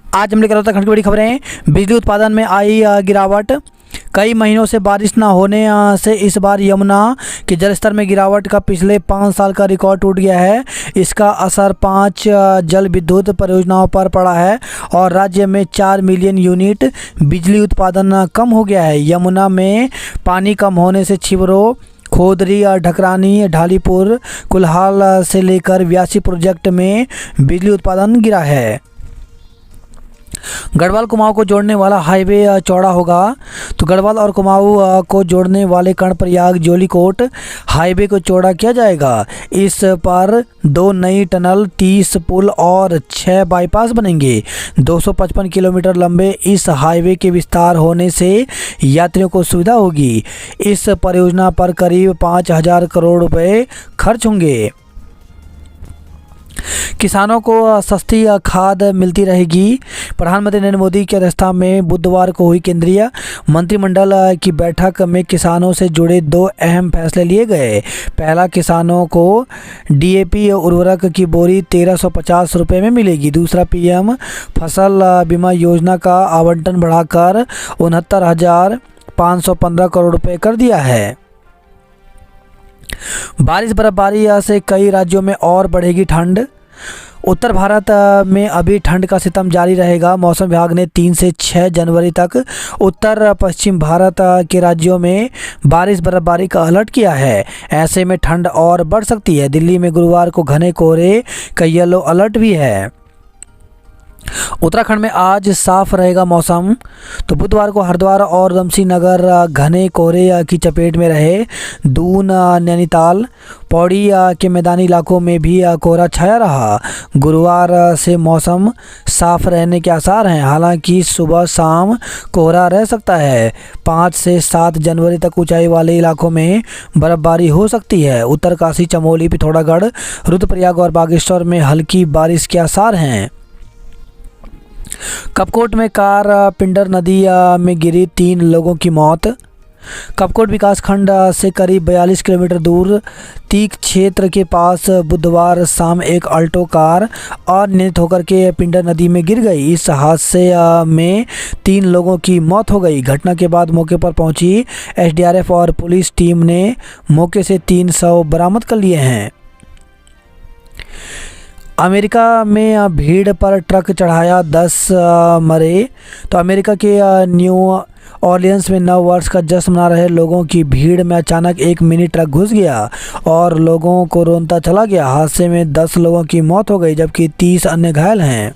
आज हम लेकर उत्तराखंड की बड़ी खबरें। बिजली उत्पादन में आई गिरावट। कई महीनों से बारिश न होने से इस बार यमुना के जलस्तर में गिरावट का पिछले 5 साल का रिकॉर्ड टूट गया है। इसका असर 5 जल विद्युत परियोजनाओं पर पड़ा है और राज्य में 4 मिलियन यूनिट बिजली उत्पादन कम हो गया है। यमुना में पानी कम होने से छिबरो, खोदरी, ढकरानी, ढालीपुर, कुल्हाल से लेकर व्यासी प्रोजेक्ट में बिजली उत्पादन गिरा है। गढ़वाल कुमाऊं को जोड़ने वाला हाईवे चौड़ा होगा। तो गढ़वाल और कुमाऊं को जोड़ने वाले कर्णप्रयाग जोलीकोट हाईवे को चौड़ा किया जाएगा। इस पर 2 नई टनल, 30 पुल और 6 बाईपास बनेंगे। 255 किलोमीटर लंबे इस हाईवे के विस्तार होने से यात्रियों को सुविधा होगी। इस परियोजना पर करीब 5,000 करोड़ रुपए खर्च होंगे। किसानों को सस्ती खाद मिलती रहेगी। प्रधानमंत्री नरेंद्र मोदी की अध्यक्षता में बुधवार को हुई केंद्रीय मंत्रिमंडल की बैठक में किसानों से जुड़े 2 अहम फैसले लिए गए। पहला, किसानों को डीएपी उर्वरक की बोरी 1,350 रुपये में मिलेगी। दूसरा, पीएम फसल बीमा योजना का आवंटन बढ़ाकर 69,515 करोड़ रुपये कर दिया है। बारिश बर्फबारी से कई राज्यों में और बढ़ेगी ठंड। उत्तर भारत में अभी ठंड का सितम जारी रहेगा। मौसम विभाग ने 3 से 6 जनवरी तक उत्तर पश्चिम भारत के राज्यों में बारिश बर्फबारी का अलर्ट किया है। ऐसे में ठंड और बढ़ सकती है। दिल्ली में गुरुवार को घने कोहरे का येलो अलर्ट भी है। उत्तराखंड में आज साफ रहेगा मौसम। तो बुधवार को हरिद्वार और उधमसिंह नगर घने कोहरे की चपेट में रहे। दून, नैनीताल, पौड़ी के मैदानी इलाकों में भी कोहरा छाया रहा। गुरुवार से मौसम साफ रहने के आसार हैं। हालांकि सुबह शाम कोहरा रह सकता है। 5 से 7 जनवरी तक ऊंचाई वाले इलाकों में बर्फबारी हो सकती है। उत्तरकाशी, चमोली, पिथौरागढ़, रुद्रप्रयाग और बागेश्वर में हल्की बारिश के आसार हैं। कपकोट में कार पिंडर नदी में गिरी, 3 लोगों की मौत। कपकोट विकासखंड से करीब 42 किलोमीटर दूर तीक क्षेत्र के पास बुधवार शाम एक अल्टो कार अनियंत्रित होकर के पिंडर नदी में गिर गई। इस हादसे में 3 लोगों की मौत हो गई। घटना के बाद मौके पर पहुंची एसडीआरएफ और पुलिस टीम ने मौके से 3 शव बरामद कर लिए हैं। अमेरिका में भीड़ पर ट्रक चढ़ाया, 10 मरे। तो अमेरिका के न्यू ऑरलियंस में नव वर्ष का जश्न मना रहे लोगों की भीड़ में अचानक एक मिनी ट्रक घुस गया और लोगों को रौंदता चला गया। हादसे में 10 लोगों की मौत हो गई जबकि 30 अन्य घायल हैं।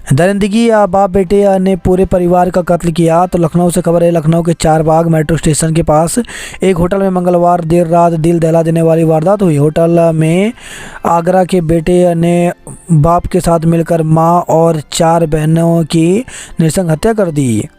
दरिंदगी बाप बेटे ने पूरे परिवार का कत्ल किया। तो लखनऊ से खबर है। लखनऊ के चारबाग मेट्रो स्टेशन के पास एक होटल में मंगलवार देर रात दिल दहला देने वाली वारदात हुई। होटल में आगरा के बेटे ने बाप के साथ मिलकर मां और 4 बहनों की नृशंस हत्या कर दी।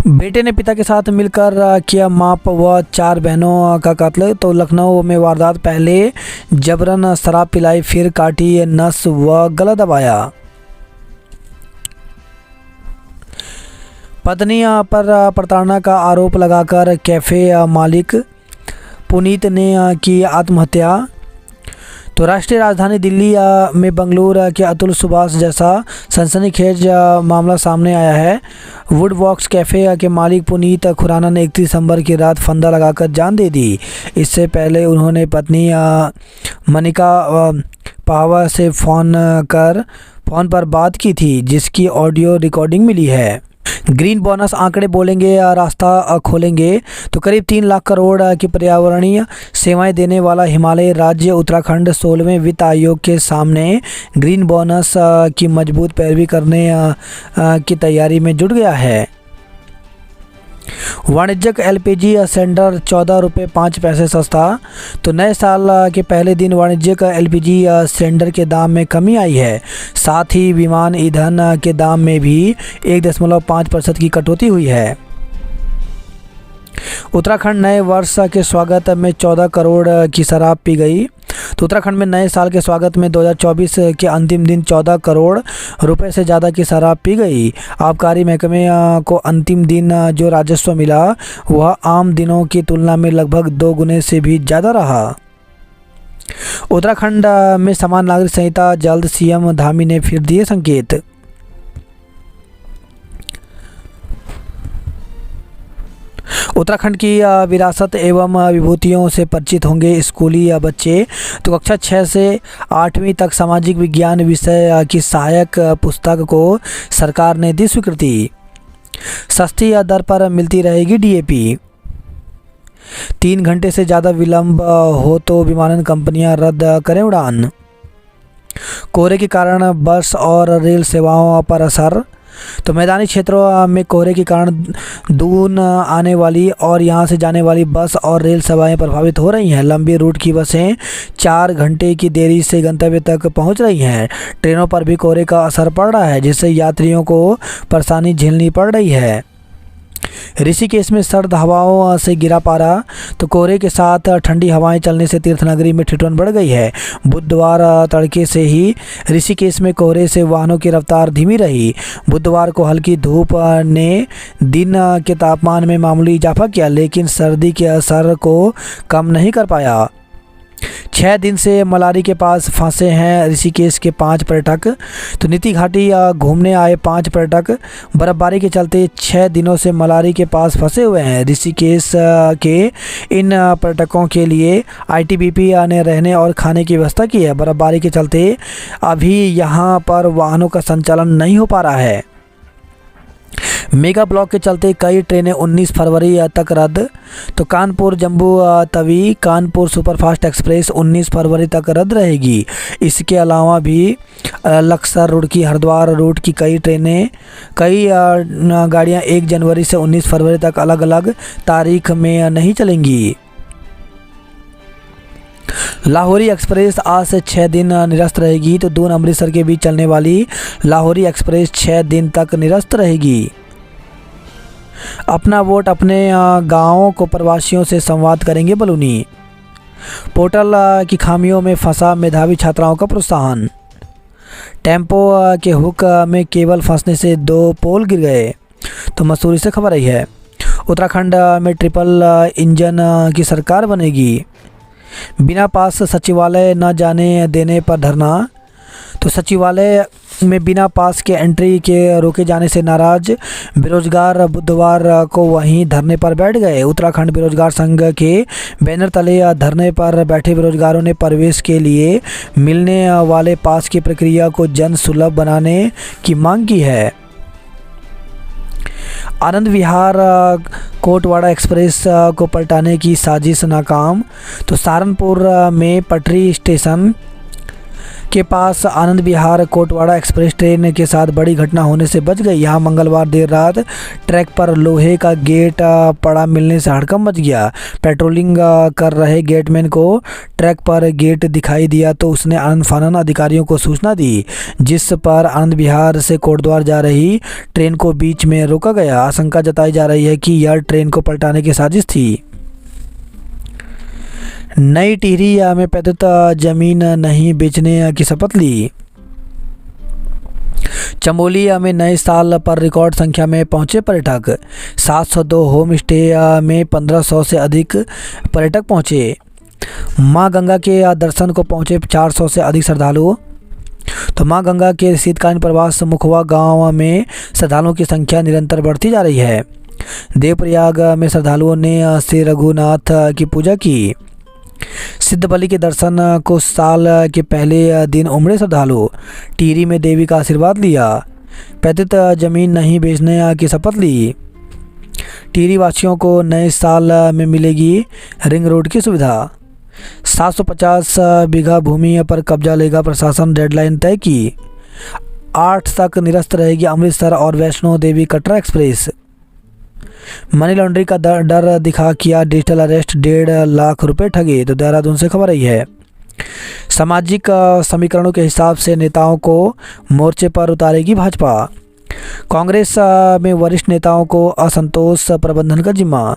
बेटे ने पिता के साथ मिलकर किया मां व 4 बहनों का कत्ल। तो लखनऊ में वारदात, पहले जबरन शराब पिलाई, फिर काटी नस व गला दबाया। पत्नी पर प्रताड़ना का आरोप लगाकर कैफे मालिक पुनीत ने की आत्महत्या। तो राष्ट्रीय राजधानी दिल्ली में बंगलुरु के अतुल सुभाष जैसा सनसनीखेज मामला सामने आया है। वुड वॉक्स कैफ़े के मालिक पुनीत खुराना ने 31 दिसंबर की रात फंदा लगाकर जान दे दी। इससे पहले उन्होंने पत्नी मनिका पावा से फ़ोन पर बात की थी, जिसकी ऑडियो रिकॉर्डिंग मिली है। ग्रीन बोनस आंकड़े बोलेंगे, रास्ता खोलेंगे। तो करीब 3 लाख करोड़ की पर्यावरणीय सेवाएं देने वाला हिमालय राज्य उत्तराखंड 16वें वित्त आयोग के सामने ग्रीन बोनस की मजबूत पैरवी करने की तैयारी में जुट गया है। वाणिज्यिक एलपीजी सिलेंडर 14 रुपये 5 पैसे सस्ता। तो नए साल के पहले दिन वाणिज्यिक एलपीजी सिलेंडर के दाम में कमी आई है। साथ ही विमान ईंधन के दाम में भी 1.5% की कटौती हुई है। उत्तराखंड नए वर्ष के स्वागत में 14 करोड़ की शराब पी गई। तो उत्तराखंड में नए साल के स्वागत में 2024 के अंतिम दिन 14 करोड़ रुपए से ज़्यादा की शराब पी गई। आबकारी महकमे को अंतिम दिन जो राजस्व मिला वह आम दिनों की तुलना में लगभग 2 गुने से भी ज़्यादा रहा। उत्तराखंड में समान नागरिक संहिता जल्द, सीएम धामी ने फिर दिए संकेत। उत्तराखंड की विरासत एवं विभूतियों से परिचित होंगे स्कूली बच्चे। तो कक्षा 6 से 8वीं तक सामाजिक विज्ञान विषय की सहायक पुस्तक को सरकार ने दी स्वीकृति। सस्ती दर पर मिलती रहेगी डीएपी। 3 घंटे से ज़्यादा विलंब हो तो विमानन कंपनियां रद्द करें उड़ान। कोहरे के कारण बस और रेल सेवाओं पर असर। तो मैदानी क्षेत्रों में कोहरे के कारण दून आने वाली और यहां से जाने वाली बस और रेल सेवाएं प्रभावित हो रही हैं। लंबी रूट की बसें 4 घंटे की देरी से गंतव्य तक पहुंच रही हैं। ट्रेनों पर भी कोहरे का असर पड़ रहा है, जिससे यात्रियों को परेशानी झेलनी पड़ रही है। ऋषिकेश में सर्द हवाओं से गिरा पारा। तो कोहरे के साथ ठंडी हवाएं चलने से तीर्थनगरी में ठिठुरन बढ़ गई है। बुधवार तड़के से ही ऋषिकेश में कोहरे से वाहनों की रफ्तार धीमी रही। बुधवार को हल्की धूप ने दिन के तापमान में मामूली इजाफा किया, लेकिन सर्दी के असर को कम नहीं कर पाया। 6 दिन से मलारी के पास फंसे हैं ऋषिकेश के 5 पर्यटक। तो नीति घाटी घूमने आए 5 पर्यटक बर्फबारी के चलते 6 दिनों से मलारी के पास फंसे हुए हैं। ऋषिकेश के इन पर्यटकों के लिए आईटीबीपी ने रहने और खाने की व्यवस्था की है। बर्फबारी के चलते अभी यहां पर वाहनों का संचालन नहीं हो पा रहा है। मेगा ब्लॉक के चलते कई ट्रेनें 19 फरवरी तक रद्द। तो कानपुर जम्मू तवी कानपुर सुपरफास्ट एक्सप्रेस 19 फरवरी तक रद्द रहेगी। इसके अलावा भी लक्सर, रुड़की, हरिद्वार रूट की कई गाड़ियां 1 जनवरी से 19 फरवरी तक अलग अलग तारीख में नहीं चलेंगी। लाहौरी एक्सप्रेस आज से 6 दिन निरस्त रहेगी। तो दून अमृतसर के बीच चलने वाली लाहौरी एक्सप्रेस 6 दिन तक निरस्त रहेगी। अपना वोट अपने गाँवों को प्रवासियों से संवाद करेंगे बलूनी। पोर्टल की खामियों में फंसा मेधावी छात्राओं का प्रोत्साहन। टेम्पो के हुक में केबल फंसने से 2 पोल गिर गए। तो मसूरी से खबर आई है। उत्तराखंड में ट्रिपल इंजन की सरकार बनेगी। बिना पास सचिवालय न जाने देने पर धरना। तो सचिवालय में बिना पास के एंट्री के रोके जाने से नाराज बेरोजगार बुधवार को वहीं धरने पर बैठ गए। उत्तराखंड बेरोजगार संघ के बैनर तले धरने पर बैठे बेरोजगारों ने प्रवेश के लिए मिलने वाले पास की प्रक्रिया को जन सुलभ बनाने की मांग की है। आनंद विहार कोटवाड़ा एक्सप्रेस को पलटाने की साजिश नाकाम। तो सहारनपुर में पटरी स्टेशन के पास आनंद विहार कोटवाड़ा एक्सप्रेस ट्रेन के साथ बड़ी घटना होने से बच गई। यहाँ मंगलवार देर रात ट्रैक पर लोहे का गेट पड़ा मिलने से हड़कंप मच गया। पेट्रोलिंग कर रहे गेटमैन को ट्रैक पर गेट दिखाई दिया तो उसने आनंद फानन अधिकारियों को सूचना दी, जिस पर आनंद विहार से कोटद्वार जा रही ट्रेन को बीच में रोका गया। आशंका जताई जा रही है कि यह ट्रेन को पलटाने की साजिश थी। नई टिहरी में पैतृक जमीन नहीं बेचने की शपथ ली। चमोली में नए साल पर रिकॉर्ड संख्या में पहुंचे पर्यटक। 702 होम स्टे में 1500 से अधिक पर्यटक पहुंचे। मां गंगा के दर्शन को पहुंचे 400 से अधिक श्रद्धालु। तो मां गंगा के शीतकालीन प्रवास मुखवा गांव में श्रद्धालुओं की संख्या निरंतर बढ़ती जा रही है। देवप्रयाग में श्रद्धालुओं ने श्री रघुनाथ की पूजा की। सिद्ध बलि के दर्शन को साल के पहले दिन उमड़े श्रद्धालु। टिहरी में देवी का आशीर्वाद लिया। पैतृक जमीन नहीं बेचने की शपथ ली। टिहरी वासियों को नए साल में मिलेगी रिंग रोड की सुविधा। 750 बीघा भूमि पर कब्जा लेगा प्रशासन, डेडलाइन तय की। 8 तक निरस्त रहेगी अमृतसर और Vaishno Devi Katra express. Money laundering का डर दिखा किया डिजिटल अरेस्ट, 1.5 लाख रुपए ठगे। तो देहरादून से खबर आई है। सामाजिक समीकरणों के हिसाब से नेताओं को मोर्चे पर उतारेगी भाजपा। कांग्रेस में वरिष्ठ नेताओं को असंतोष प्रबंधन का जिम्मा।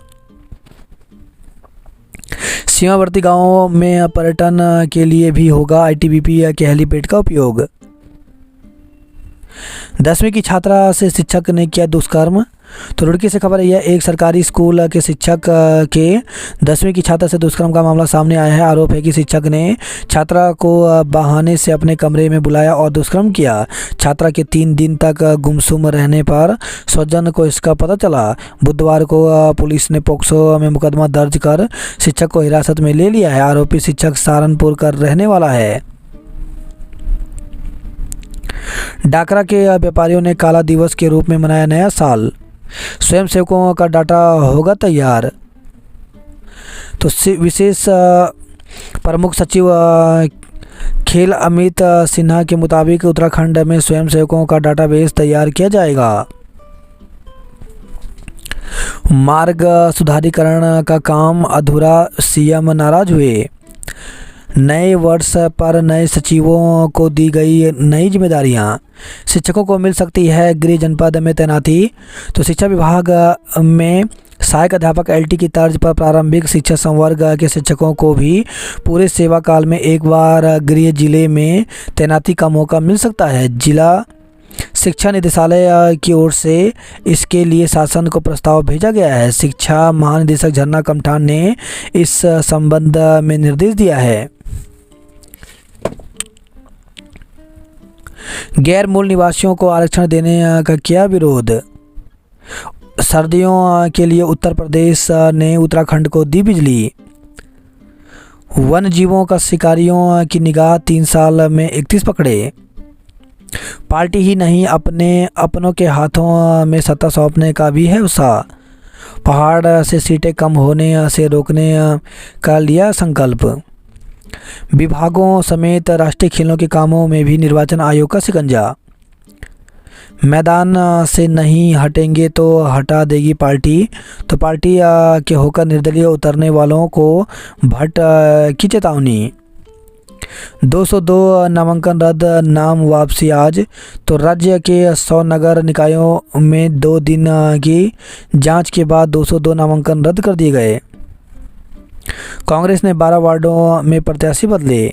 सीमावर्ती गांवों में पर्यटन के लिए भी होगा आईटीबीपी के हेलीपैड का उपयोग। 10वीं की छात्रा से शिक्षक ने किया दुष्कर्म। तो रुड़की से खबर है, एक सरकारी स्कूल के शिक्षक के 10वीं की छात्रा से दुष्कर्म का मामला सामने आया है। आरोप है कि शिक्षक ने छात्रा को बहाने से अपने कमरे में बुलाया और दुष्कर्म किया। छात्रा के 3 दिन तक गुमसुम रहने पर स्वजन को इसका पता चला। बुधवार को पुलिस ने पोक्सो में मुकदमा दर्ज कर शिक्षक को हिरासत में ले लिया है। आरोपी शिक्षक सहारनपुर का रहने वाला है। डाकरा के व्यापारियों ने काला दिवस के रूप में मनाया नया साल। स्वयंसेवकों का डाटा होगा तैयार। तो विशेष प्रमुख सचिव खेल अमित सिन्हा के मुताबिक उत्तराखंड में स्वयंसेवकों का डाटाबेस तैयार किया जाएगा। मार्ग सुधारीकरण का काम अधूरा, सीएम नाराज हुए। नए वर्ष पर नए सचिवों को दी गई नई जिम्मेदारियां। शिक्षकों को मिल सकती है गृह जनपद में तैनाती। तो शिक्षा विभाग में सहायक अध्यापक एलटी की तर्ज पर प्रारंभिक शिक्षा संवर्ग के शिक्षकों को भी पूरे सेवा काल में एक बार गृह जिले में तैनाती का मौका मिल सकता है। जिला शिक्षा निदेशालय की ओर से इसके लिए शासन को प्रस्ताव भेजा गया है। शिक्षा महानिदेशक झरना कमठान ने इस संबंध में निर्देश दिया है। गैर मूल निवासियों को आरक्षण देने का किया विरोध। सर्दियों के लिए उत्तर प्रदेश ने उत्तराखंड को दी बिजली। वन जीवों का शिकारियों की निगाह, 3 साल में 31 पकड़े। पार्टी ही नहीं, अपनों के हाथों में सत्ता सौंपने का भी है उत्साह। पहाड़ से सीटें कम होने से रोकने का लिया संकल्प। विभागों समेत राष्ट्रीय खेलों के कामों में भी निर्वाचन आयोग का शिकंजा। मैदान से नहीं हटेंगे तो हटा देगी पार्टी। तो पार्टी के होकर निर्दलीय उतरने वालों को भट्ट की चेतावनी। 202 नामांकन रद्द, नाम वापसी आज। तो राज्य के 100 नगर निकायों में 2 दिन की जांच के बाद 202 नामांकन रद्द कर दिए गए। कांग्रेस ने 12 वार्डों में प्रत्याशी बदले।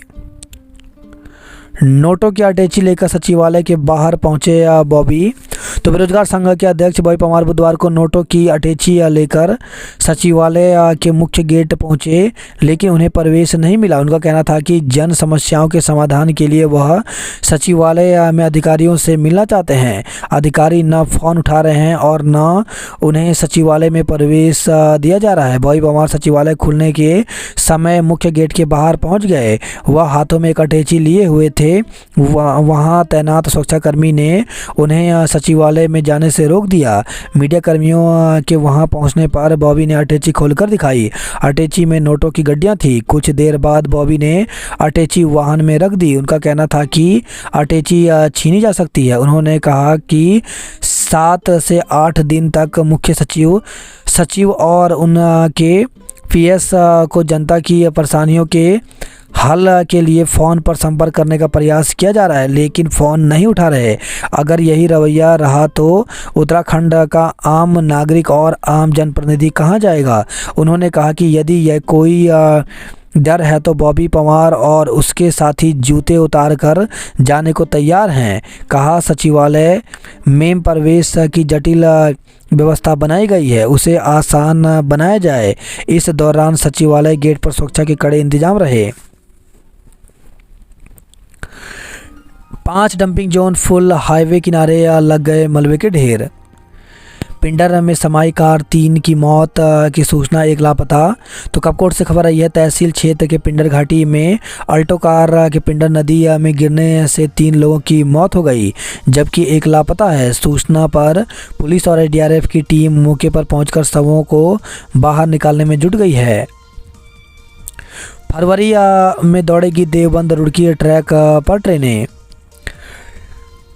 नोटों की अटैची लेकर सचिवालय के बाहर पहुंचे बॉबी। तो बेरोजगार संघ के अध्यक्ष बॉबी परमार बुधवार को नोटों की अटैची लेकर सचिवालय के मुख्य गेट पहुंचे, लेकिन उन्हें प्रवेश नहीं मिला। उनका कहना था कि जन समस्याओं के समाधान के लिए वह सचिवालय में अधिकारियों से मिलना चाहते हैं। अधिकारी न फ़ोन उठा रहे हैं और न उन्हें सचिवालय में प्रवेश दिया जा रहा है। बॉबी परमार सचिवालय खुलने के समय मुख्य गेट के बाहर पहुँच गए। वह हाथों में एक अटैची लिए हुए थे। वहाँ तैनात सुरक्षाकर्मी ने उन्हें सचिवालय में जाने से रोक दिया। मीडिया कर्मियों के वहां पहुंचने पर बॉबी ने अटैची खोलकर दिखाई। अटैची में नोटों की गड्डियां थी। कुछ देर बाद बॉबी ने अटैची वाहन में रख दी। उनका कहना था कि अटैची छीनी जा सकती है। उन्होंने कहा कि 7 से 8 दिन तक मुख्य सचिव और उनके पीएस को जनता की परेशानियों के हल के लिए फ़ोन पर संपर्क करने का प्रयास किया जा रहा है, लेकिन फ़ोन नहीं उठा रहे। अगर यही रवैया रहा तो उत्तराखंड का आम नागरिक और आम जनप्रतिनिधि कहाँ जाएगा। उन्होंने कहा कि यदि यह कोई डर है तो बॉबी परमार और उसके साथी जूते उतार कर जाने को तैयार हैं। कहा सचिवालय में प्रवेश की जटिल व्यवस्था बनाई गई है, उसे आसान बनाया जाए। इस दौरान सचिवालय गेट पर सुरक्षा के कड़े इंतजाम रहे। 5 डंपिंग जोन फुल, हाईवे किनारे लग गए मलबे के ढेर। पिंडर में समाई कार, 3 की मौत की सूचना, 1 लापता। तो कपकोट से खबर आई है, तहसील क्षेत्र के पिंडर घाटी में अल्टो कार के पिंडर नदी में गिरने से 3 लोगों की मौत हो गई, जबकि 1 लापता है। सूचना पर पुलिस और एसडीआरएफ की टीम मौके पर पहुंचकर शवों को बाहर निकालने में जुट गई है। फरवरी में दौड़ेगी देवबंद रुड़की ट्रैक पर ट्रेनें।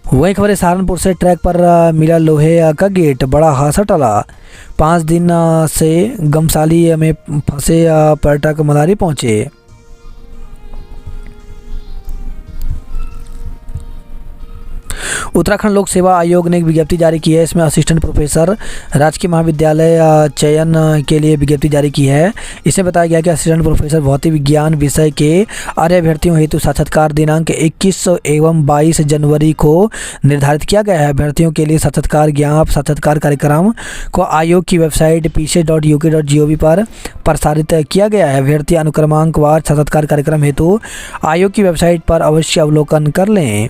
वही खबर है, सहारनपुर से ट्रैक पर मिला लोहे का गेट, बड़ा हादसा टला। 5 दिन से गमसाली में फंसे पर्यटक मदारी पहुंचे। उत्तराखंड लोक सेवा आयोग ने एक विज्ञप्ति जारी की है। इसमें असिस्टेंट प्रोफेसर राजकीय महाविद्यालय चयन के लिए विज्ञप्ति जारी की है। इसमें बताया गया कि असिस्टेंट प्रोफेसर भौतिक विज्ञान विषय के अर्ह अभ्यर्थियों हेतु साक्षात्कार दिनांक 21 एवं 22 जनवरी को निर्धारित किया गया है। अभ्यर्थियों के लिए साक्षात्कार कार्यक्रम को आयोग की वेबसाइट psec.uk.gov पर प्रसारित किया गया है। अभ्यर्थी अनुक्रमांकवार साक्षात्कार कार्यक्रम हेतु आयोग की वेबसाइट पर अवश्य अवलोकन कर लें।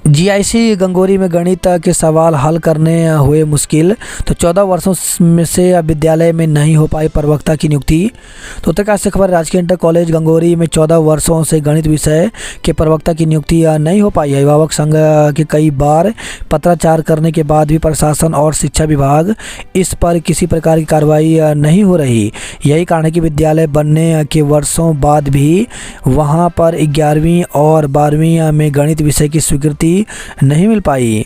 जीआईसी गंगोरी में गणित के सवाल हल करने हुए मुश्किल। तो 14 वर्षों में से विद्यालय में नहीं हो पाई प्रवक्ता की नियुक्ति। तो उत्तरकाशी से खबर, राजकीय इंटर कॉलेज गंगोरी में 14 वर्षों से गणित विषय के प्रवक्ता की नियुक्ति नहीं हो पाई है। अभिभावक संघ के कई बार पत्राचार करने के बाद भी प्रशासन और शिक्षा विभाग इस पर किसी प्रकार की कार्रवाई नहीं हो रही। यही कारण है कि विद्यालय बनने के वर्षों बाद भी वहाँ पर 11वीं और 12वीं में गणित विषय की स्वीकृति नहीं मिल पाई।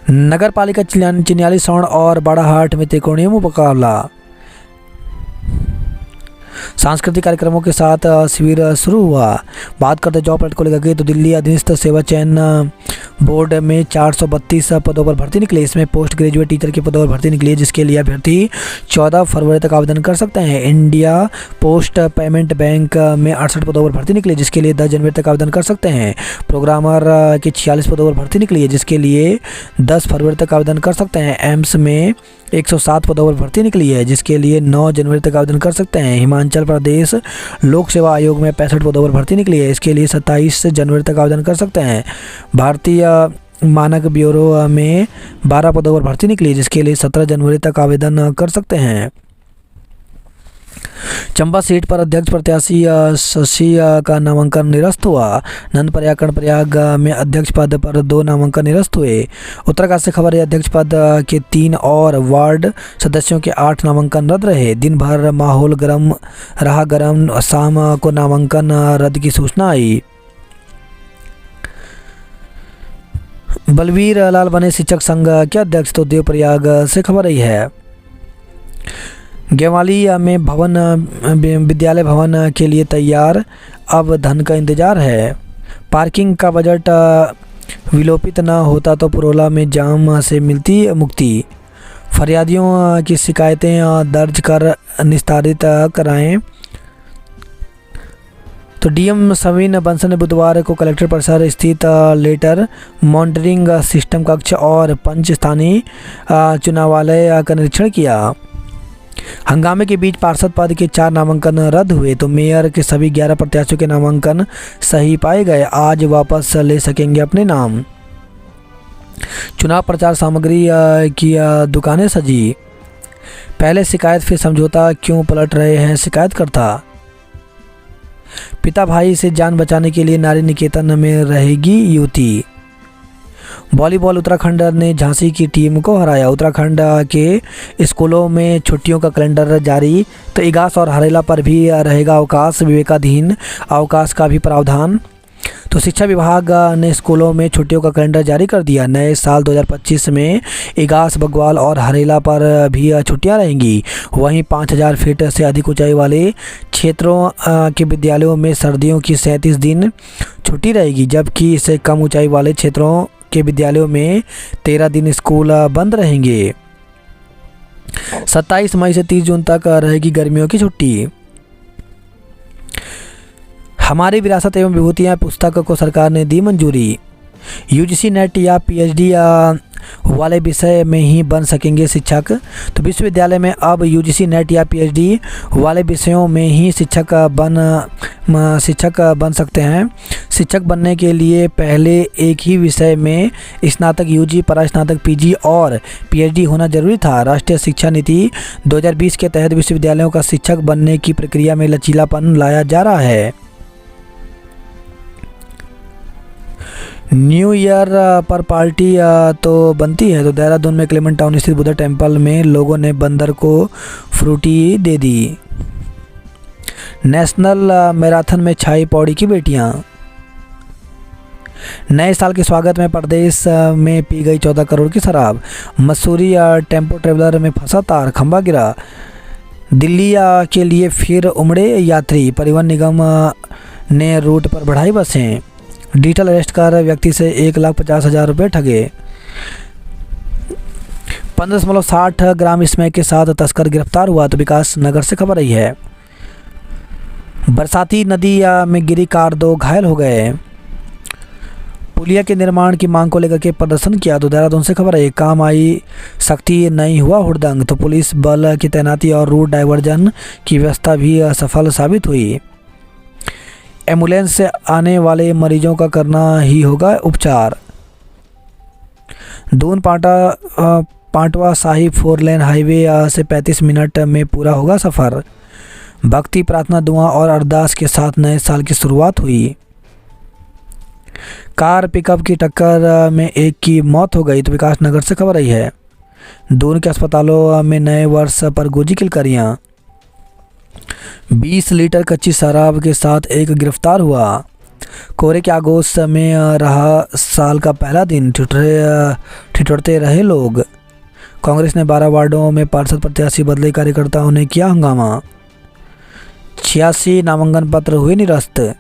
नगर पालिका चिन्याली सौण और बड़ाहाट में त्रिकोणीय मुकाबला। सांस्कृतिक कार्यक्रमों के साथ शिविर शुरू हुआ। बात करते जॉब प्लेट को लेकर तो दिल्ली अधीनस्थ सेवा चयन बोर्ड में 432 पदों पर भर्ती निकली। इसमें पोस्ट ग्रेजुएट टीचर के पदों पर भर्ती निकली है, जिसके लिए अभ्यर्थी 14 फरवरी तक आवेदन कर सकते हैं। इंडिया पोस्ट पेमेंट बैंक में 68 पदों पर भर्ती निकली, जिसके लिए 10 जनवरी तक आवेदन कर सकते हैं। प्रोग्रामर के 46 पदों पर भर्ती निकली है, जिसके लिए 10 फरवरी तक आवेदन कर सकते हैं। एम्स में 107 पदों पर भर्ती निकली है, जिसके लिए 9 जनवरी तक आवेदन कर सकते हैं। हिमाचल प्रदेश लोक सेवा आयोग में 65 पदों पर भर्ती निकली है, इसके लिए 27 जनवरी तक आवेदन कर सकते हैं। भारतीय मानक ब्यूरो में 12 पदों पर भर्ती निकली, जिसके लिए 17 जनवरी तक आवेदन कर सकते हैं। चंबा सीट पर अध्यक्ष प्रत्याशी शशि का नामांकन निरस्त हुआ। नंद प्रयाग में अध्यक्ष पद पर 2 नामांकन निरस्त हुए। उत्तराकाशी से खबर है, अध्यक्ष पद के 3 और वार्ड सदस्यों के 8 नामांकन रद्द रहे। दिन भर माहौल गर्म रहा। शाम को नामांकन रद्द की सूचना आई। बलवीर लाल बने शिक्षक संघ के अध्यक्ष। तो देवप्रयाग से खबर रही है। गेवाली में विद्यालय भवन के लिए तैयार, अब धन का इंतजार है। पार्किंग का बजट विलोपित न होता तो पुरोला में जाम से मिलती मुक्ति। फरियादियों की शिकायतें दर्ज कर निस्तारित कराएं। तो डीएम सविन बंसल ने बुधवार को कलेक्टर परिसर स्थित लेटर मॉनिटरिंग सिस्टम कक्ष और पंच स्थानीय चुनावालय का निरीक्षण किया। हंगामे के बीच पार्षद पद के 4 नामांकन रद्द हुए। तो मेयर के सभी 11 प्रत्याशियों के नामांकन सही पाए गए। आज वापस ले सकेंगे अपने नाम। चुनाव प्रचार सामग्री की दुकानें सजी। पहले शिकायत फिर समझौता, क्यों पलट रहे हैं शिकायतकर्ता। पिता भाई से जान बचाने के लिए नारी निकेतन में रहेगी युवती। वॉलीबॉल उत्तराखंड ने झांसी की टीम को हराया। उत्तराखंड के स्कूलों में छुट्टियों का कैलेंडर जारी। तो इगास और हरेला पर भी रहेगा अवकाश, विवेकाधीन अवकाश का भी प्रावधान। तो शिक्षा विभाग ने स्कूलों में छुट्टियों का कैलेंडर जारी कर दिया। नए साल 2025 में इगास, बग्वाल और हरेला पर भी छुट्टियां रहेंगी। वहीं 5000 फीट से अधिक ऊंचाई वाले क्षेत्रों के विद्यालयों में सर्दियों की 37 दिन छुट्टी रहेगी, जबकि इससे कम ऊंचाई वाले क्षेत्रों के विद्यालयों में 13 दिन स्कूल बंद रहेंगे। 27 मई से 30 जून तक रहेगी गर्मियों की छुट्टी। हमारी विरासत एवं विभूतियाँ पुस्तक को सरकार ने दी मंजूरी। यूजीसी नेट या पीएचडी वाले विषय में ही बन सकेंगे शिक्षक। तो विश्वविद्यालय में अब यूजीसी नेट या पीएचडी वाले विषयों में ही शिक्षक बन सकते हैं। शिक्षक बनने के लिए पहले एक ही विषय में स्नातक, यूजी, परास्नातक, पीजी और पीएचडी होना जरूरी था। राष्ट्रीय शिक्षा नीति 2020 के तहत विश्वविद्यालयों का शिक्षक बनने की प्रक्रिया में लचीलापन लाया जा रहा है। न्यू ईयर पर पार्टी तो बनती है। तो देहरादून में क्लेमेंट टाउन स्थित बुद्धा टेम्पल में लोगों ने बंदर को फ्रूटी दे दी। नेशनल मैराथन में छाई पौड़ी की बेटियां। नए साल के स्वागत में प्रदेश में पी गई 14 करोड़ की शराब। मसूरी टेम्पो ट्रेवलर में फंसा तार, खंभा गिरा। दिल्ली के लिए फिर उमड़े यात्री, परिवहन निगम ने रूट पर बढ़ाई बसें। डिजिटल अरेस्ट कर व्यक्ति से 1,50,000 रुपये ठगे। 15.60 ग्राम स्मैक के साथ तस्कर गिरफ्तार हुआ। तो विकास नगर से खबर आई है। बरसाती नदी में गिरी कार, 2 घायल हो गए। पुलिया के निर्माण की मांग को लेकर के प्रदर्शन किया। तो देहरादून से खबर है। काम आई सख्ती, नहीं हुआ हुड़दंग। तो पुलिस बल की तैनाती और रूट डाइवर्जन की व्यवस्था भी असफल साबित हुई। एम्बुलेंस से आने वाले मरीजों का करना ही होगा उपचार। दून पांटवा साहिब 4 लेन हाईवे से 35 मिनट में पूरा होगा सफ़र। भक्ति, प्रार्थना, दुआ और अरदास के साथ नए साल की शुरुआत हुई। कार पिकअप की टक्कर में एक की मौत हो गई। तो विकास नगर से खबर आई है। दून के अस्पतालों में नए वर्ष पर गूंजी किलकारियां। 20 लीटर कच्ची शराब के साथ एक गिरफ्तार हुआ। कोहरे के आगोश में रहा साल का पहला दिन, ठिठुरते रहे लोग। कांग्रेस ने 12 वार्डों में पार्षद प्रत्याशी बदले, कार्यकर्ताओं ने किया हंगामा। 86 नामांकन पत्र हुए निरस्त।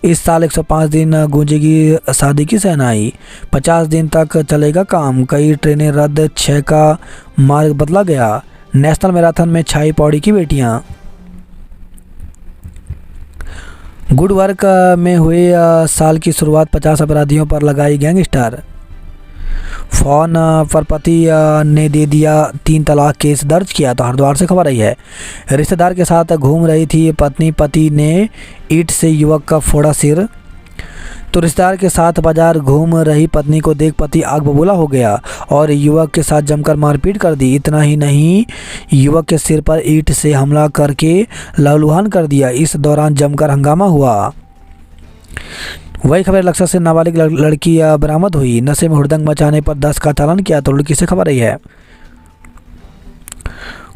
इस साल 105 दिन गूंजेगी शादी की शहनाई। 50 दिन तक चलेगा काम। कई ट्रेनें रद्द, 6 का मार्ग बदला गया। नेशनल मैराथन में छाई पौड़ी की बेटियां। गुड वर्क में हुए साल की शुरुआत, 50 अपराधियों पर लगाई गैंगस्टर। फोन पर पति ने दे दिया 3 तलाक, केस दर्ज किया। तो हरिद्वार से खबर आई है। रिश्तेदार के साथ घूम रही थी पत्नी, पति ने ईंट से युवक का फोड़ा सिर। तो रिश्तेदार के साथ बाजार घूम रही पत्नी को देख पति आग बबूला हो गया और युवक के साथ जमकर मारपीट कर दी। इतना ही नहीं, युवक के सिर पर ईंट से हमला करके लहूलुहान कर दिया। इस दौरान जमकर हंगामा हुआ। वही खबर लक्सर से नाबालिग लड़की बरामद हुई। नशे में हुड़दंग मचाने पर 10 का चालान किया। तो रुड़की से खबर आई है।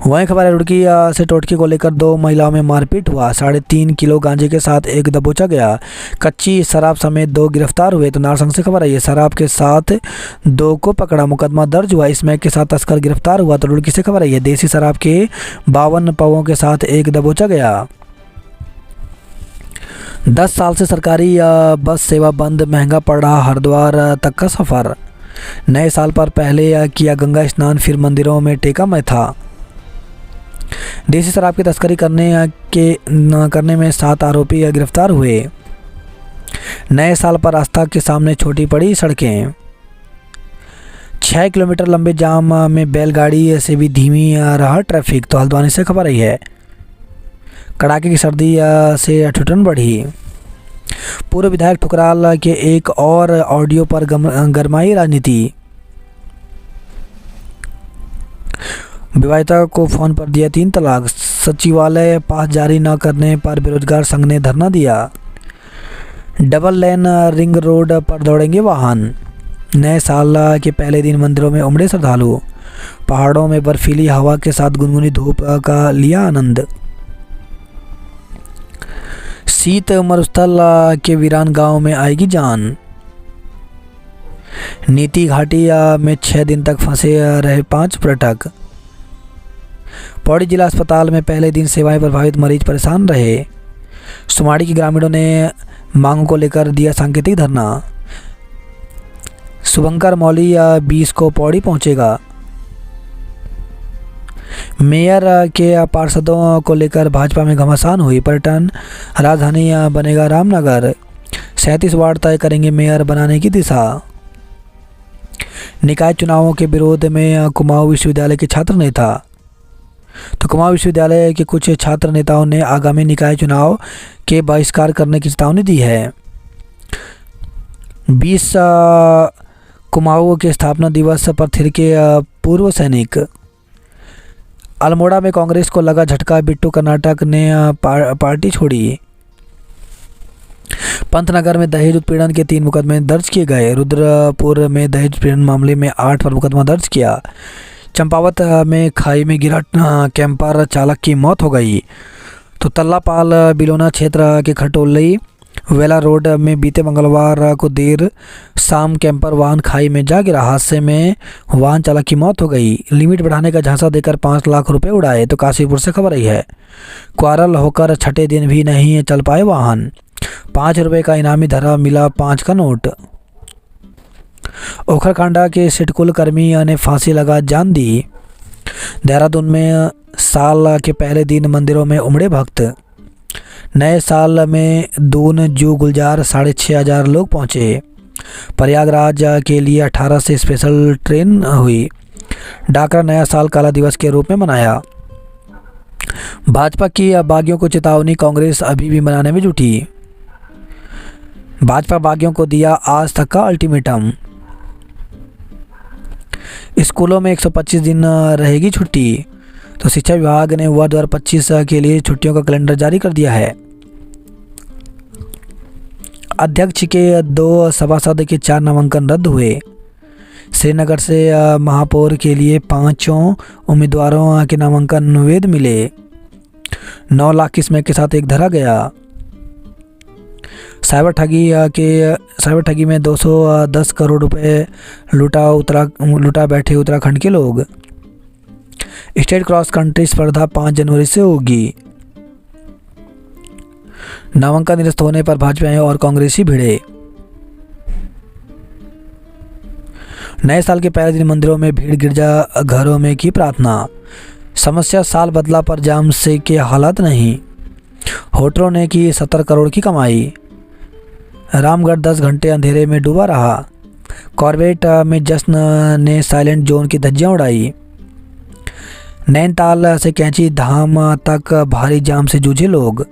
वही खबर है, रुड़की से टोटके को लेकर 2 महिलाओं में मारपीट हुआ। 3.5 किलो गांजे के साथ एक दबोचा गया। कच्ची शराब समेत 2 गिरफ्तार हुए। तो नारसंग से खबर आई है। शराब के साथ 2 को पकड़ा, मुकदमा दर्ज हुआ। स्मैक के साथ तस्कर गिरफ्तार हुआ। तो रुड़की से खबर आई है। देसी शराब के 52 पवों के साथ एक दबोचा गया। 10 साल से सरकारी बस सेवा बंद, महंगा पड़ रहा हरिद्वार तक का सफ़र। नए साल पर पहले किया गंगा स्नान, फिर मंदिरों में टेका मैं था। देसी शराब की तस्करी करने में 7 आरोपी गिरफ्तार हुए। नए साल पर आस्था के सामने छोटी पड़ी सड़कें। 6 किलोमीटर लंबे जाम में बैलगाड़ी से भी धीमी रहा ट्रैफिक। तो हल्द्वानी से खबर आई है। कड़ाके की सर्दी से ठिठुरन बढ़ी। पूर्व विधायक ठुकराल के एक और ऑडियो पर गरमाई राजनीति। विवाहिता को फोन पर दिया 3 तलाक। सचिवालय पास जारी न करने पर बेरोजगार संघ ने धरना दिया। डबल लेन रिंग रोड पर दौड़ेंगे वाहन। नए साल के पहले दिन मंदिरों में उमड़े श्रद्धालु। पहाड़ों में बर्फीली हवा के साथ गुनगुनी धूप का लिया आनंद। शीत मरुस्थल के वीरान गांव में आएगी जान। नीति घाटी में 6 दिन तक फंसे रहे 5 पर्यटक। पौड़ी जिला अस्पताल में पहले दिन सेवाएं प्रभावित, मरीज परेशान रहे। सुमाड़ी के ग्रामीणों ने मांगों को लेकर दिया सांकेतिक धरना। शुभंकर मौली 20 को पौड़ी पहुंचेगा। मेयर के पार्षदों को लेकर भाजपा में घमासान हुई। पर्यटन राजधानी बनेगा रामनगर। 37 वार्ड तय करेंगे मेयर बनाने की दिशा। निकाय चुनावों के विरोध में कुमाऊं विश्वविद्यालय के छात्र नेता। तो कुमाऊं विश्वविद्यालय के कुछ छात्र नेताओं ने आगामी निकाय चुनाव के बहिष्कार करने की चेतावनी दी है। 20 कुमाऊं के स्थापना दिवस पर थिरके पूर्व सैनिक। अल्मोड़ा में कांग्रेस को लगा झटका, बिट्टू कर्नाटक ने पार्टी छोड़ी। पंतनगर में दहेज उत्पीड़न के 3 मुकदमे दर्ज किए गए। रुद्रपुर में दहेज उत्पीड़न मामले में 8 पर मुकदमा दर्ज किया। चंपावत में खाई में गिरा कैंपर चालक की मौत हो गई। तो तल्लापाल बिलोना क्षेत्र के खटोली वेला रोड में बीते मंगलवार को देर शाम कैंपर वाहन खाई में जा गिरा। हादसे में वाहन चालक की मौत हो गई। लिमिट बढ़ाने का झांसा देकर 5 लाख रुपए उड़ाए। तो काशीपुर से खबर आई है, क्वारल होकर छठे दिन भी नहीं चल पाए वाहन। 5 रुपए का इनामी धरा, मिला 5 का नोट। ओखरकांडा के सिटकुल कर्मी ने फांसी लगा जान दी। देहरादून में साल के पहले दिन मंदिरों में उमड़े भक्त। नए साल में दून जू गुलजार 6,500 लोग पहुंचे। प्रयागराज के लिए 18 से स्पेशल ट्रेन हुई। डाकरा नया साल काला दिवस के रूप में मनाया। भाजपा की बागियों को चेतावनी, कांग्रेस अभी भी मनाने में जुटी। भाजपा बागियों को दिया आज तक का अल्टीमेटम। स्कूलों में 125 दिन रहेगी छुट्टी। तो शिक्षा विभाग ने वर्ष 2025 के लिए छुट्टियों का कैलेंडर जारी कर दिया है। अध्यक्ष के 2 सभासद के 4 नामांकन रद्द हुए। श्रीनगर से महापौर के लिए 5 उम्मीदवारों के नामांकन वैध मिले। 9 लाख की स्मैक के साथ एक धरा गया। साइबर ठगी में 210 करोड़ रुपए लुटा बैठे उत्तराखंड के लोग। स्टेट क्रॉस कंट्री स्पर्धा 5 जनवरी से होगी। नामांकन निरस्त होने पर भाजपा और कांग्रेसी भिड़े। नए साल के पहले दिन मंदिरों में भीड़, गिरजा घरों में की प्रार्थना। समस्या साल बदला पर जाम से के हालात नहीं। होटलों ने की 70 करोड़ की कमाई। रामगढ़ 10 घंटे अंधेरे में डूबा रहा। कॉर्बेट में जश्न ने साइलेंट जोन की धज्जियां उड़ाई। नैनीताल से कैंची धाम तक भारी जाम से जूझे लोग।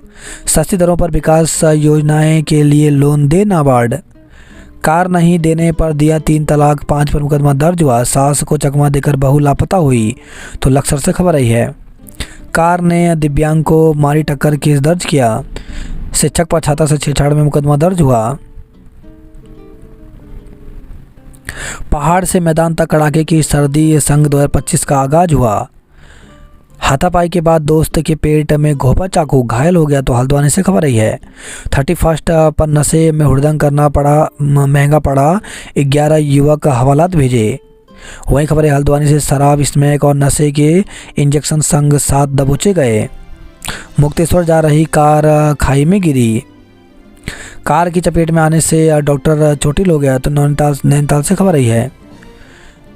सस्ती दरों पर विकास योजनाएं के लिए लोन दे नाबार्ड। कार नहीं देने पर दिया 3 तलाक, 5 पर मुकदमा दर्ज हुआ। सास को चकमा देकर बहू लापता हुई। तो लक्सर से खबर आई है, कार ने दिव्यांग को मारी टक्कर, केस दर्ज किया। शिक्षक पर छात्रा से छेड़छाड़ में मुकदमा दर्ज हुआ। पहाड़ से मैदान तक कड़ाके की सर्दी, संघ 2025 का आगाज हुआ। हाथापाई के बाद दोस्त के पेट में घोंपा चाकू, घायल हो गया। तो हल्द्वानी से खबर आई है, 31 पर नशे में हुड़दंग करना महंगा पड़ा। 11 युवक हवालात भेजे। वहीं खबर है हल्द्वानी से, शराब, स्मैक और नशे के इंजेक्शन संग 7 दबोचे गए। मुक्तेश्वर जा रही कार खाई में गिरी। कार की चपेट में आने से डॉक्टर चोटिल हो गया। तो नैनीताल से खबर आई है,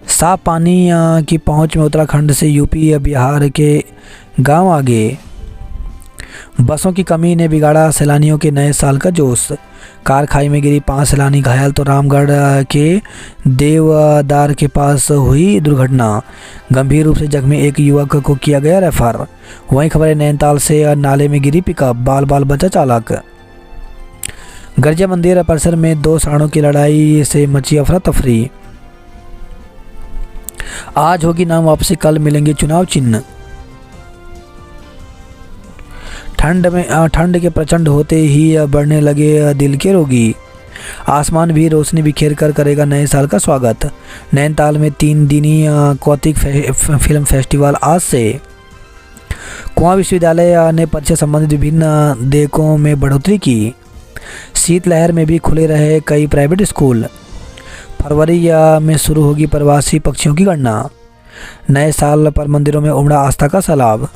साफ पानी की पहुंच में उत्तराखंड से यूपी बिहार के गांव आगे। बसों की कमी ने बिगाड़ा सैलानियों के नए साल का जोश। कार खाई में गिरी, 5 सैलानी घायल। तो रामगढ़ के देवदार के पास हुई दुर्घटना। गंभीर रूप से जख्मी एक युवक को किया गया रेफर। वहीं खबर है नैनीताल से, नाले में गिरी पिकअप, बाल बचा चालक। गर्जिया मंदिर परिसर में 2 साढ़ों की लड़ाई से मची अफरा तफरी। आज होगी नाम वापसी, कल मिलेंगे चुनाव चिन्ह। ठंड के प्रचंड होते ही बढ़ने लगे दिल के रोगी। आसमान भी रोशनी बिखेर कर करेगा नए साल का स्वागत। नैनीताल में 3 दिनी कौतिक फिल्म फेस्टिवल आज से। कुआं विश्वविद्यालय ने परीक्षा संबंधित विभिन्न देयकों में बढ़ोतरी की। शीतलहर में भी खुले रहे कई प्राइवेट स्कूल। फरवरी में शुरू होगी प्रवासी पक्षियों की गणना। नए साल पर मंदिरों में उमड़ा आस्था का सैलाब।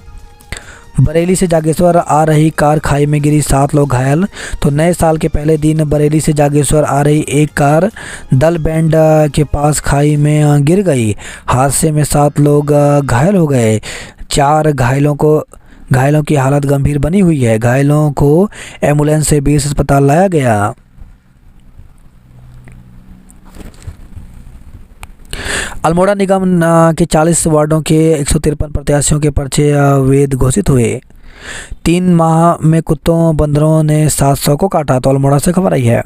बरेली से जागेश्वर आ रही कार खाई में गिरी, 7 लोग घायल। तो नए साल के पहले दिन बरेली से जागेश्वर आ रही एक कार दल बैंड के पास खाई में गिर गई। हादसे में 7 लोग घायल हो गए। 4 घायलों की हालत गंभीर बनी हुई है। घायलों को एम्बुलेंस से 20 अस्पताल लाया गया। अल्मोड़ा निगम के 40 वार्डों के 153 प्रत्याशियों के पर्चे वैध घोषित हुए। 3 माह में कुत्तों बंदरों ने 700 को काटा। तो अल्मोड़ा से खबर आई है,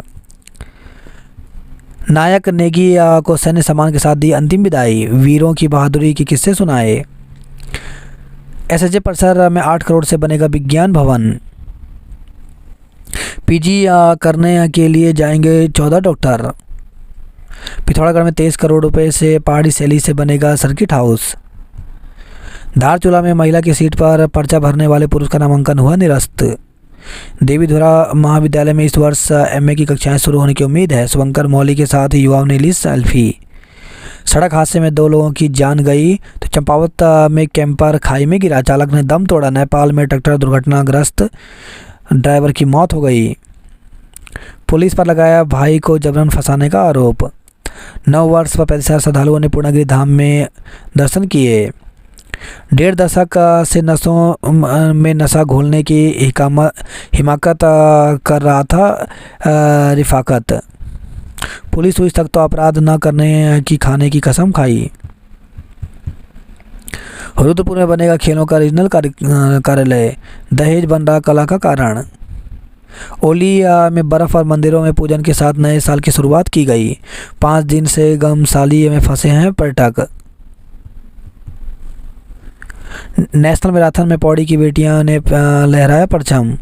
नायक नेगी को सैन्य सम्मान के साथ दी अंतिम विदाई। वीरों की बहादुरी के किस्से सुनाए। एसएचए परिसर में 8 करोड़ से बनेगा विज्ञान भवन। पीजी करने के लिए जाएंगे 14 डॉक्टर। पिथौरागढ़ में 23 करोड़ रुपए से पहाड़ी शैली से बनेगा सर्किट हाउस। धारचूला में महिला की सीट पर पर्चा भरने वाले पुरुष का नामांकन हुआ निरस्त। देवीधुरा महाविद्यालय में इस वर्ष एमए की कक्षाएं शुरू होने की उम्मीद है। शुभंकर मौली के साथ युवाओं ने ली सेल्फी। सड़क हादसे में 2 लोगों की जान गई। तो चंपावत में कैंपर खाई में गिरा, चालक ने दम तोड़ा। नेपाल में ट्रैक्टर दुर्घटनाग्रस्त, ड्राइवर की मौत हो गई। पुलिस पर लगाया भाई को जबरन फंसाने का आरोप। 9 वर्ष पर 35,000 श्रद्धालुओं ने पूर्णगिरि धाम में दर्शन किए। 1.5 दशक से नशों में नशा घोलने की हिमाकत कर रहा था रिफाकत। पुलिस हुई तक तो अपराध न करने की खाने की कसम खाई। रुद्रपुर में बनेगा खेलों का रीजनल कार्यालय, दहेज बन रहा कला का कारण। ओली में बर्फ और मंदिरों में पूजन के साथ नए साल की शुरुआत की गई। 5 दिन से गमसाली में फंसे हैं पर्यटक। नेशनल मैराथन में पौड़ी की बेटियां ने लहराया परचम।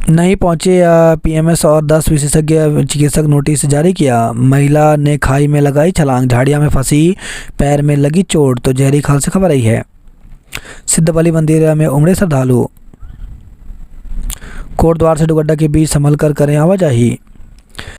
नहीं पहुंचे पीएमएस और 10 विशेषज्ञ चिकित्सक नोटिस जारी किया। महिला ने खाई में लगाई छलांग, झाड़ियां में फंसी, पैर में लगी चोट। तो जहरी खाल से खबर आई है। सिद्ध बलि मंदिर में उमड़े श्रद्धालु। कोटद्वार से डुगड्डा के बीच संभल कर करें आवाजाही।